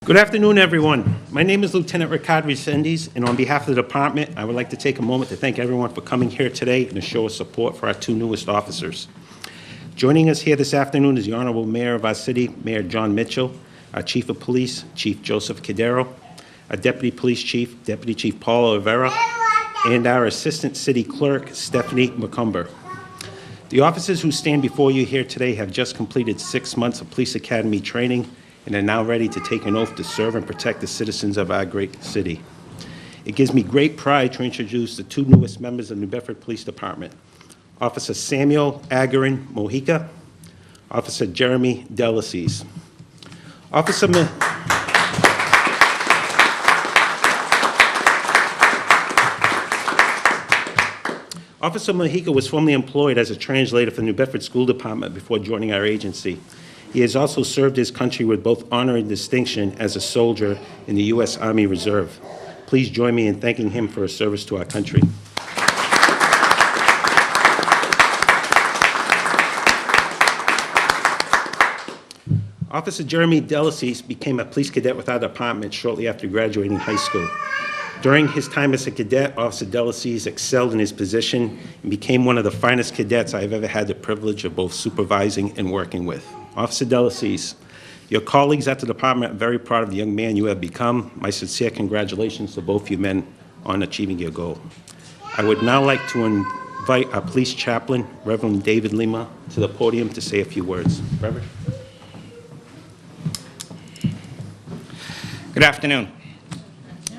Good afternoon, everyone. My name is Lieutenant Ricardo Resendiz, and on behalf of the department, I would like to take a moment to thank everyone for coming here today and to show us support for our two newest officers. Joining us here this afternoon is the Honorable Mayor of our city, Mayor Jon Mitchell, our Chief of Police, Chief Joseph Cadero, our Deputy Police Chief, Deputy Chief Paul Rivera, and our Assistant City Clerk, Stephanie McCumber. The officers who stand before you here today have just completed 6 months of police academy training and are now ready to take an oath to serve and protect the citizens of our great city. It gives me great pride to introduce the two newest members of the New Bedford Police Department, Officer Samuel Agarin Mojica, Officer Jeremy Delacies. Officer Mojica was formerly employed as a translator for the New Bedford School Department before joining our agency. He has also served his country with both honor and distinction as a soldier in the U.S. Army Reserve. Please join me in thanking him for his service to our country. Officer Jeremy Delacies became a police cadet with our department shortly after graduating high school. During his time as a cadet, Officer Delacies excelled in his position and became one of the finest cadets I have ever had the privilege of both supervising and working with. Officer Delacies, your colleagues at the department are very proud of the young man you have become. My sincere congratulations to both you men on achieving your goal. I would now like to invite our police chaplain, Rev David Lima, to the podium to say a few words. Reverend. Good afternoon.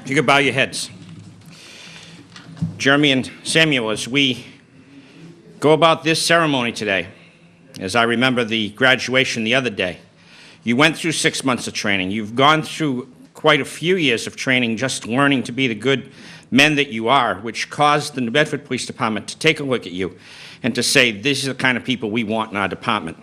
If you could bow your heads. Jeremy and Samuel, as we go about this ceremony today, as I remember the graduation the other day, you went through 6 months of training. You've gone through quite a few years of training just learning to be the good men that you are, which caused the New Bedford Police Department to take a look at you and to say, these are the kind of people we want in our department.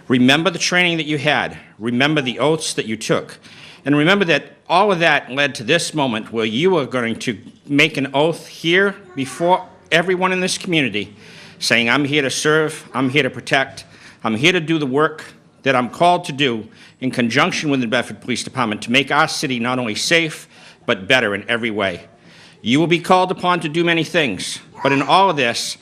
Remember the training that you had. Remember the oaths that you took. And remember that all of that led to this moment where you are going to make an oath here before everyone in this community saying, I'm here to serve, I'm here to protect, I'm here to do the work that I'm called to do in conjunction with the Bedford Police Department to make our city not only safe, but better in every way. You will be called upon to do many things, but in all of this,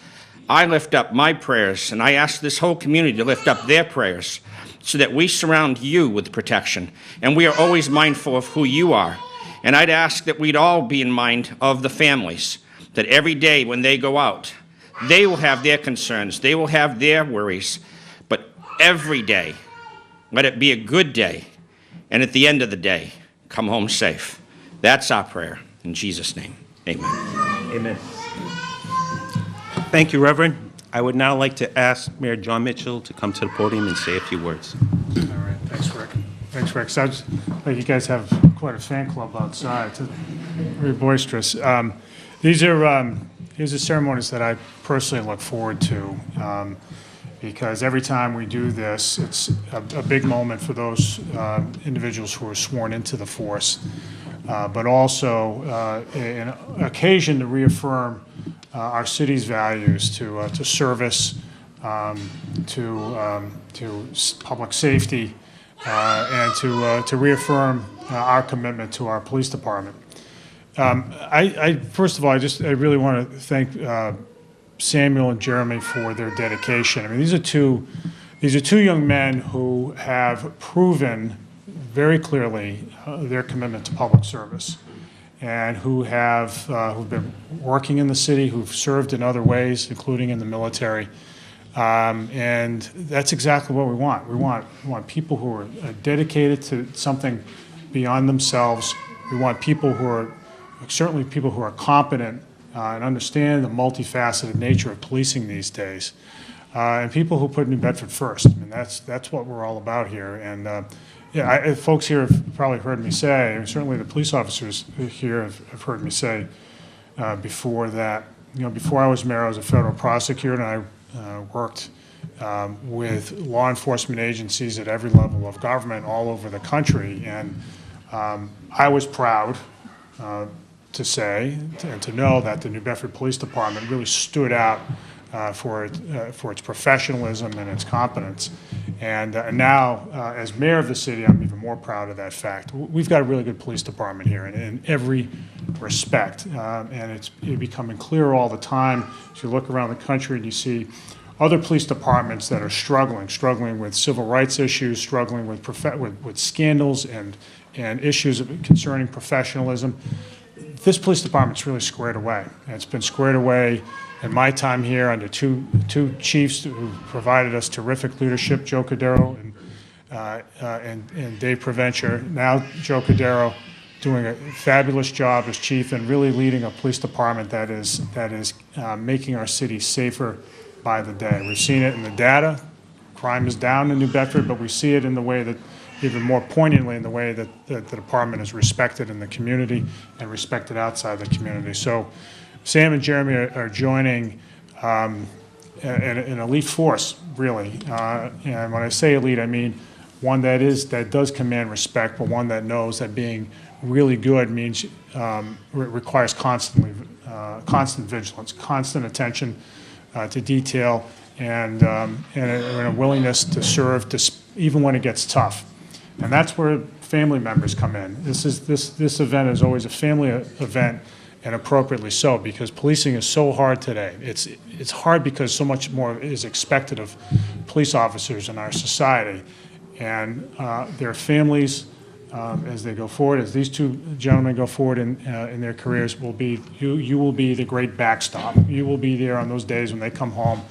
I lift up my prayers, and I ask this whole community to lift up their prayers so that we surround you with protection, and we are always mindful of who you are. And I'd ask that we'd all be in mind of the families, that every day when they go out, they will have their concerns, they will have their worries, but every day, let it be a good day, and at the end of the day, come home safe. That's our prayer. In Jesus' name, amen. Amen. Thank you, Reverend. I would now like to ask Mayor Jon Mitchell to come to the podium and say a few words. All right, thanks, Rick. Thanks, Rick. Sounds like you guys have quite a fan club outside. It's very boisterous. These are ceremonies that I personally look forward to because every time we do this, it's a big moment for those individuals who are sworn into the force, but also an occasion to reaffirm our city's values to service, to public safety, and to reaffirm our commitment to our police department. First of all, I really want to thank Samuel and Jeremy for their dedication. I mean, these are two young men who have proven very clearly their commitment to public service, and who've been working in the city, who've served in other ways, including in the military. And that's exactly what we want. We want people who are dedicated to something beyond themselves. We want people who are, certainly people who are competent and understand the multifaceted nature of policing these days. And people who put New Bedford first. I mean, that's what we're all about here. And yeah, folks here have probably heard me say, and certainly the police officers here have heard me say before that, before I was mayor, I was a federal prosecutor, and I worked with law enforcement agencies at every level of government all over the country. And I was proud to say and to know that the New Bedford Police Department really stood out for its professionalism and its competence. And now, as mayor of the city, I'm even more proud of that fact. We've got a really good police department here in every respect, and it's becoming clearer all the time. As you look around the country and you see other police departments that are struggling with civil rights issues, struggling with scandals and issues concerning professionalism. This police department's really squared away. And it's been squared away in my time here under two chiefs who provided us terrific leadership, Joe Cordero and Dave Provencher. Now Joe Cordero doing a fabulous job as chief and really leading a police department that is making our city safer by the day. We've seen it in the data. Crime is down in New Bedford, but we see it in the way that, even more poignantly, in the way that the department is respected in the community and respected outside the community. So Sam and Jeremy are joining an elite force, really. And when I say elite, I mean one that does command respect, but one that knows that being really good means requires constant vigilance, constant attention to detail, and a willingness to serve, even when it gets tough. And that's where family members come in. This event is always a family event, and appropriately so, because policing is so hard today. It's hard because so much more is expected of police officers in our society, and their families, as they go forward, as these two gentlemen go forward in their careers, you will be the great backstop. You will be there on those days when they come home,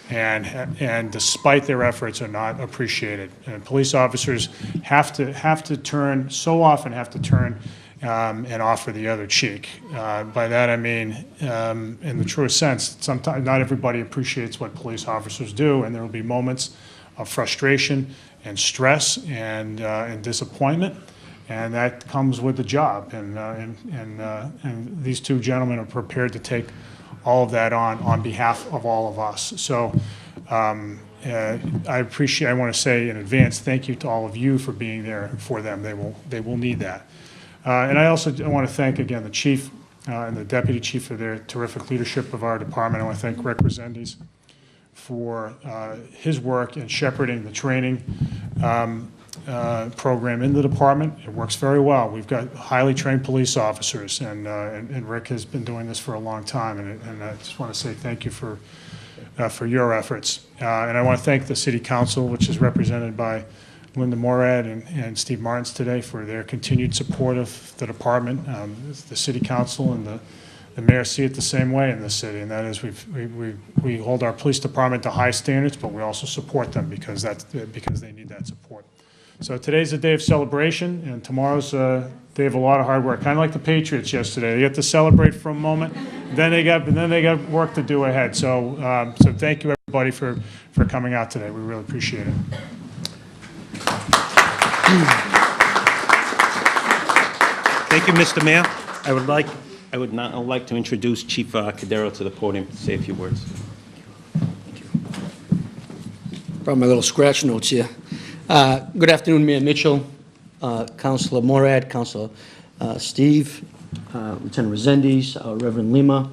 and despite their efforts, are not appreciated. And police officers have to turn and offer the other cheek. By that I mean, in the truest sense, sometimes not everybody appreciates what police officers do, and there will be moments of frustration and stress and disappointment, and that comes with the job. And these two gentlemen are prepared to take all of that on behalf of all of us. So I want to say in advance, thank you to all of you for being there for them. They will need that. And I also want to thank again the chief and the deputy chief for their terrific leadership of our department. I want to thank Rev David for his work in shepherding the training program in the department. It works very well. We've got highly trained police officers, and Rick has been doing this for a long time, and I just want to say thank you for your efforts. And I want to thank the City Council, which is represented by Linda Morad and Steve Martins today, for their continued support of the department. The City Council and the mayor see it the same way in this city, and that is we hold our police department to high standards, but we also support them because they need that support. So today's a day of celebration, and tomorrow's a day of a lot of hard work. Kind of like the Patriots yesterday. They get to celebrate for a moment, then they got work to do ahead. So so thank you everybody for coming out today. We really appreciate it. Thank you, Mr. Mayor. I would now like to introduce Chief Cordero to the podium to say a few words. Brought my little scratch notes here. Good afternoon, Mayor Mitchell, Councillor Morad, Councillor Steve, Lieutenant Resendiz, Reverend Lima,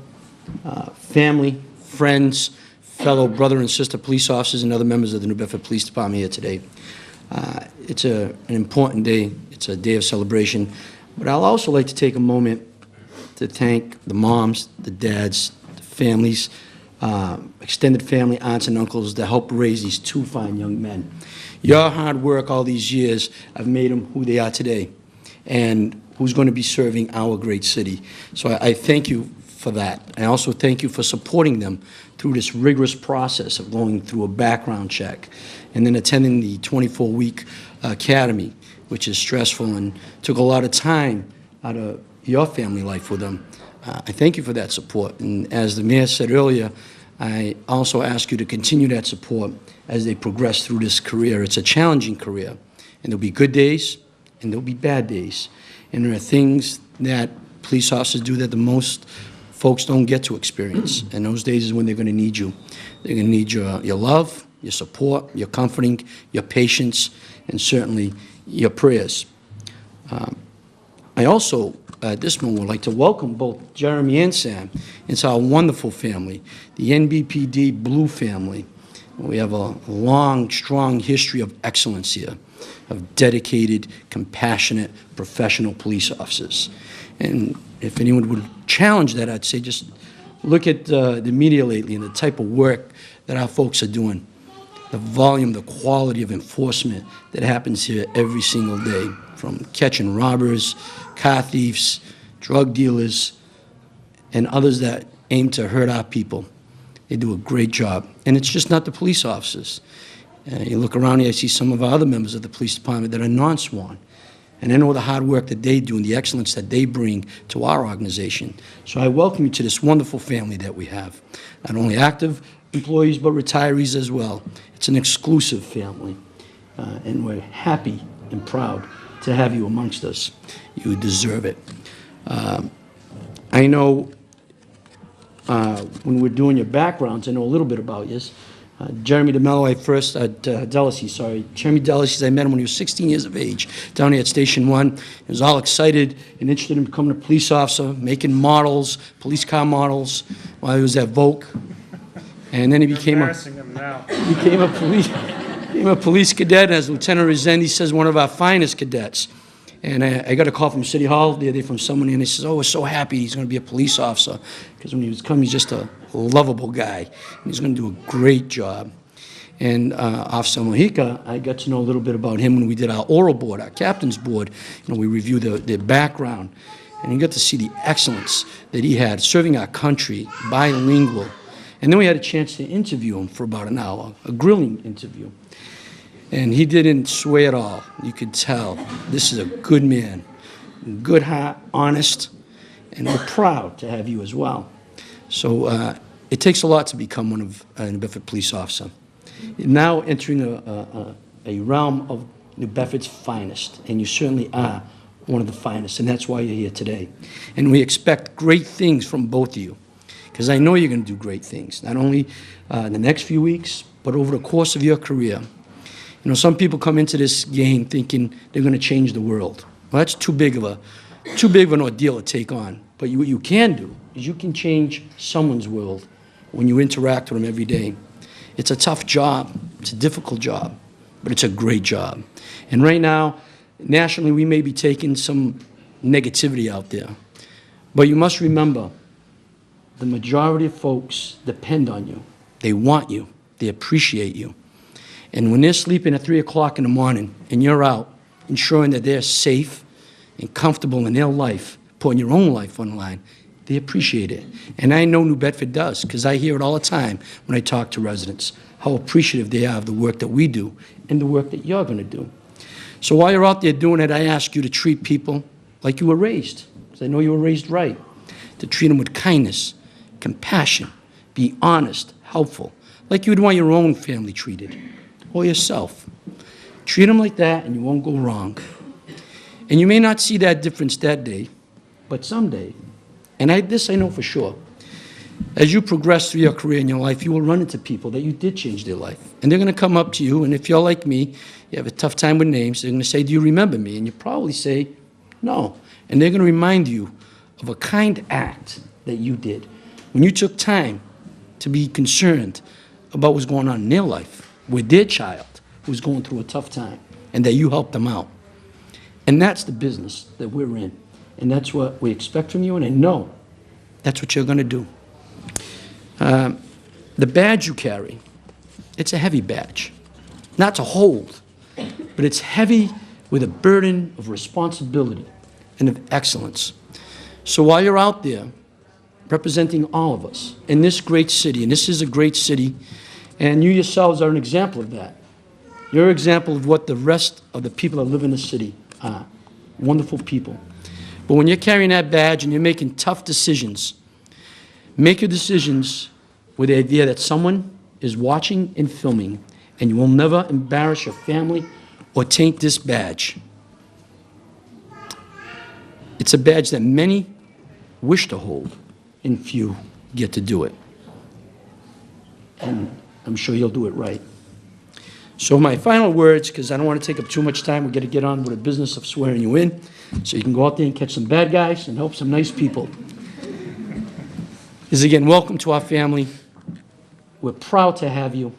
family, friends, fellow brother and sister police officers, and other members of the New Bedford Police Department here today. It's an important day. It's a day of celebration. But I'll also like to take a moment to thank the moms, the dads, the families, extended family, aunts and uncles that helped raise these two fine young men. Your hard work all these years have made them who they are today, and who's going to be serving our great city. So I thank you for that. I also thank you for supporting them through this rigorous process of going through a background check and then attending the 24-week academy, which is stressful and took a lot of time out of your family life with them. I thank you for that support. And as the mayor said earlier, I also ask you to continue that support as they progress through this career. It's a challenging career, and there'll be good days and there'll be bad days. And there are things that police officers do that the most folks don't get to experience. And those days is when they're going to need you. They're going to need your love, your support, your comforting, your patience, and certainly your prayers. I also, at this moment, would like to welcome both Jeremy and Sam into our wonderful family, the NBPD Blue family. We have a long, strong history of excellence here, of dedicated, compassionate, professional police officers. And if anyone would challenge that, I'd say just look at the media lately and the type of work that our folks are doing, the volume, the quality of enforcement that happens here every single day, from catching robbers, car thieves, drug dealers, and others that aim to hurt our people. They do a great job. And it's just not the police officers. You look around here, I see some of our other members of the police department that are non-sworn. And I know the hard work that they do and the excellence that they bring to our organization. So I welcome you to this wonderful family that we have. Not only active employees, but retirees as well. It's an exclusive family. And we're happy and proud to have you amongst us. You deserve it. I know when we're doing your backgrounds, I know a little bit about you. Jeremy Jeremy Delacy, I met him when he was 16 years of age, down here at Station 1. He was all excited and interested in becoming a police officer, making models, police car models, while he was at Vogue. And then he became a police cadet, as Lieutenant Resendi says, one of our finest cadets. And I got a call from City Hall the other day from someone, and he says, oh, we're so happy he's going to be a police officer. Because when he was coming, he's just a lovable guy. And he's going to do a great job. And Officer Mojica, I got to know a little bit about him when we did our oral board, our captain's board. You know, we reviewed their background. And you got to see the excellence that he had, serving our country, bilingual. And then we had a chance to interview him for about an hour, a grilling interview. And he didn't sway at all. You could tell this is a good man, good heart, honest, and we're proud to have you as well. So it takes a lot to become one of a New Bedford police officer. You're now entering a realm of New Bedford's finest, and you certainly are one of the finest, and that's why you're here today. And we expect great things from both of you, because I know you're going to do great things, not only in the next few weeks, but over the course of your career. You know, some people come into this game thinking they're going to change the world. Well, that's too big of an ordeal to take on. But what you can do is you can change someone's world when you interact with them every day. It's a tough job. It's a difficult job. But it's a great job. And right now, nationally, we may be taking some negativity out there. But you must remember, the majority of folks depend on you. They want you. They appreciate you. And when they're sleeping at 3 o'clock in the morning and you're out ensuring that they're safe and comfortable in their life, putting your own life on the line, they appreciate it. And I know New Bedford does, because I hear it all the time when I talk to residents, how appreciative they are of the work that we do and the work that you're going to do. So while you're out there doing it, I ask you to treat people like you were raised, because I know you were raised right, to treat them with kindness, compassion, be honest, helpful, like you would want your own family treated. Or yourself. Treat them like that and you won't go wrong. And you may not see that difference that day, but someday, and this I know for sure, as you progress through your career and your life, you will run into people that you did change their life. And they're going to come up to you, and if you're like me, you have a tough time with names, they're going to say, do you remember me? And you probably say, no. And they're going to remind you of a kind act that you did when you took time to be concerned about what's going on in their life, with their child who's going through a tough time, and that you helped them out. And that's the business that we're in. And that's what we expect from you, and I know that's what you're going to do. The badge you carry, it's a heavy badge. Not to hold, but it's heavy with a burden of responsibility and of excellence. So while you're out there representing all of us in this great city, and this is a great city, and you yourselves are an example of that. You're an example of what the rest of the people that live in the city are. Wonderful people. But when you're carrying that badge and you're making tough decisions, make your decisions with the idea that someone is watching and filming, and you will never embarrass your family or taint this badge. It's a badge that many wish to hold, and few get to do it. And I'm sure you'll do it right. So my final words, because I don't want to take up too much time, we're going to get on with the business of swearing you in, so you can go out there and catch some bad guys and help some nice people. Is again, welcome to our family. We're proud to have you.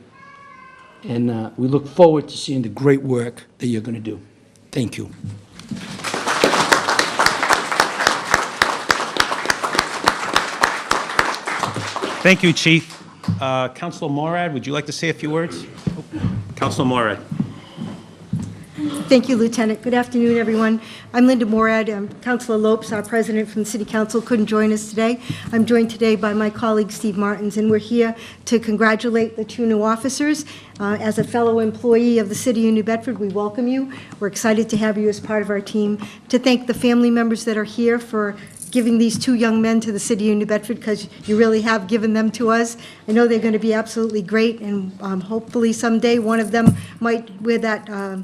And we look forward to seeing the great work that you're going to do. Thank you. Thank you, Chief. Councillor Morad, would you like to say a few words? Councillor Morad. Thank you, Lieutenant. Good afternoon, everyone. I'm Linda Morad. Councillor Lopes, our president from the City Council, couldn't join us today. I'm joined today by my colleague, Steve Martins, and we're here to congratulate the two new officers. As a fellow employee of the City of New Bedford, we welcome you. We're excited to have you as part of our team. To thank the family members that are here for giving these two young men to the City of New Bedford, because you really have given them to us. I know they're going to be absolutely great, and hopefully someday one of them might wear that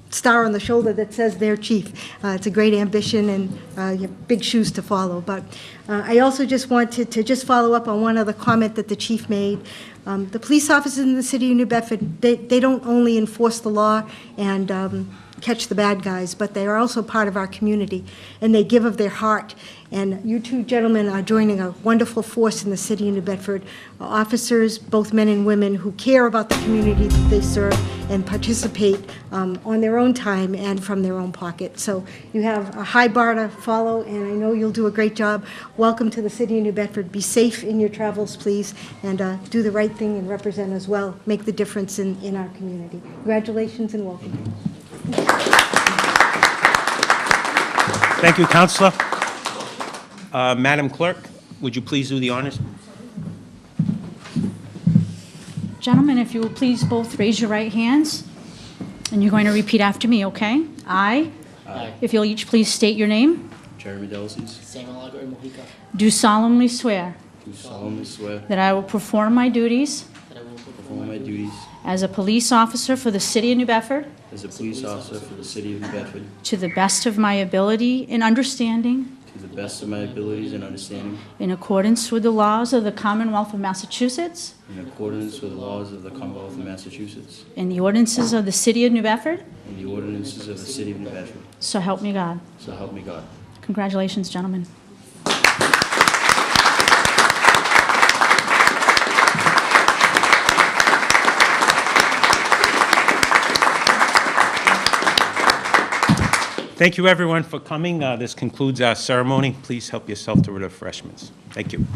star on the shoulder that says they're chief. It's a great ambition, and you have big shoes to follow. But I also just wanted to just follow up on one other comment that the chief made. The police officers in the City of New Bedford, they don't only enforce the law and catch the bad guys, but they are also part of our community, and they give of their heart. And you two gentlemen are joining a wonderful force in the City of New Bedford, officers, both men and women, who care about the community that they serve and participate on their own time and from their own pocket. So you have a high bar to follow, and I know you'll do a great job. Welcome to the City of New Bedford. Be safe in your travels, please, and do the right thing and represent as well. Make the difference in our community. Congratulations and welcome. Thank you, Councillor. Madam Clerk, would you please do the honors? Gentlemen, if you will please both raise your right hands, and you're going to repeat after me, okay? I. Aye. If you'll each please state your name. Jeremy Delacies. Samuel Agre Mojica. Do solemnly swear Do solemnly swear that I will perform my duties that I will perform my duties as a police officer for the City of New Bedford as a police officer for the City of New Bedford to the best of my ability and understanding, to the best of my abilities and understanding, in accordance with the laws of the Commonwealth of Massachusetts in accordance with the laws of the Commonwealth of Massachusetts and the ordinances of the City of New Bedford. and the ordinances of the City of New Bedford. So help me God. So help me God. Congratulations, gentlemen. Thank you, everyone, for coming. This concludes our ceremony. Please help yourself to refreshments. Thank you.